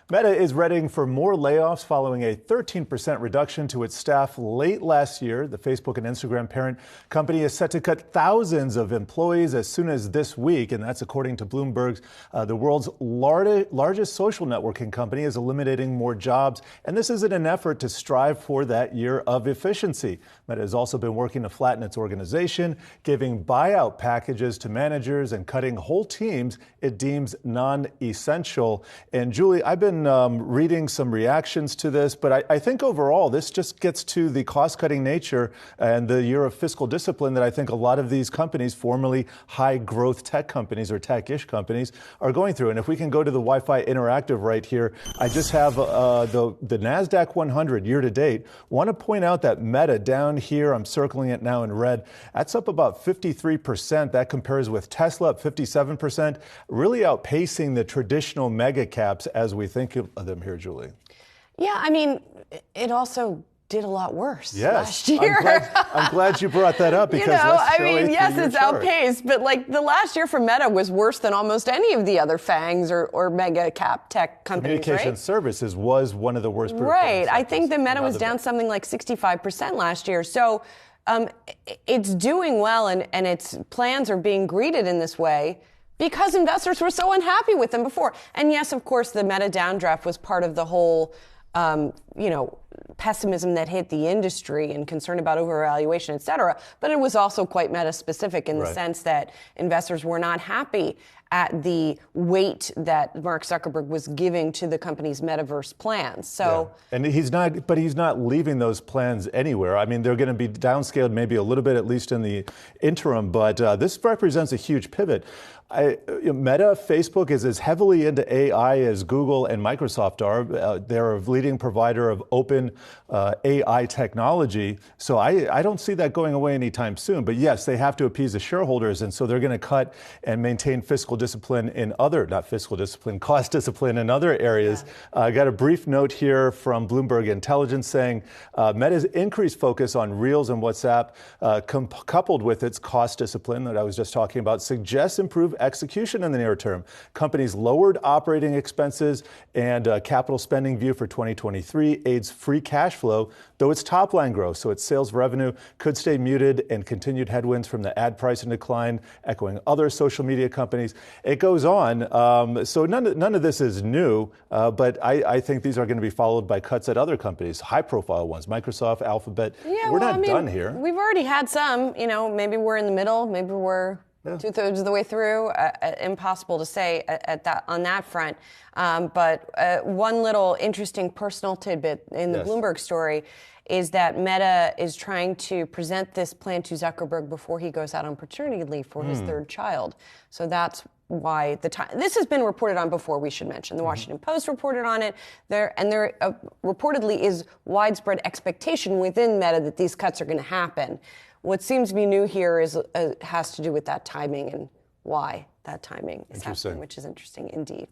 Meta is readying for more layoffs following a 13% reduction to its staff late last year. The Facebook and Instagram parent company is set to cut thousands of employees as soon as this week, and that's according to Bloomberg. The world's largest social networking company is eliminating more jobs, and this is in an effort to strive for that year of efficiency. Meta has also been working to flatten its organization, giving buyout packages to managers and cutting whole teams it deems non-essential. And Julie, I've been reading some reactions to this, but I think overall this just gets to the cost-cutting nature and the year of fiscal discipline that I think a lot of these companies, formerly high-growth tech companies or tech-ish companies, are going through. And if we can go to the Wi-Fi Interactive right here, I just have the NASDAQ 100 year-to-date. Want to point out that Meta down here, I'm circling it now in red, that's up about 53%. That compares with Tesla up 57%, really outpacing the traditional mega caps as we think of them here, Julie. Yeah, I mean, it also did a lot worse last year. I'm glad you brought that up because yes, it's outpaced, but like the last year for Meta was worse than almost any of the other FANGs or mega cap tech companies. Communication services was one of the worst. Right. I think the Meta was down something like 65% last year. So it's doing well, and its plans are being greeted in this way because investors were so unhappy with them before. And yes, of course, the Meta downdraft was part of the whole, pessimism that hit the industry and concern about overvaluation, et cetera. But it was also quite Meta-specific in the sense that investors were not happy at the weight that Mark Zuckerberg was giving to the company's metaverse plans. So, and he's not leaving those plans anywhere. I mean, they're going to be downscaled maybe a little bit, at least in the interim. But this represents a huge pivot. Meta, Facebook is as heavily into AI as Google and Microsoft are. They're a leading provider of open AI technology. So I don't see that going away anytime soon. But yes, they have to appease the shareholders. And so they're going to cut and maintain cost discipline in other areas. I got a brief note here from Bloomberg Intelligence saying Meta's increased focus on Reels and WhatsApp, coupled with its cost discipline that I was just talking about, suggests improved execution in the near term. Companies lowered operating expenses and capital spending view for 2023 aids free cash flow, though its top line growth, so its sales revenue, could stay muted and continued headwinds from the ad pricing decline, echoing other social media companies. It goes on. So none of this is new, but I think these are going to be followed by cuts at other companies, high-profile ones, Microsoft, Alphabet. We're not done here. We've already had some. Maybe we're in the middle. Maybe we're two-thirds of the way through. Impossible to say on that front. But one little interesting personal tidbit in the Bloomberg story is that Meta is trying to present this plan to Zuckerberg before he goes out on paternity leave for his third child. So that's why this has been reported on before, we should mention. The Washington Post reported on it. There reportedly is widespread expectation within Meta that these cuts are going to happen. What seems to be new here has to do with that timing and why that timing is happening, which is interesting indeed.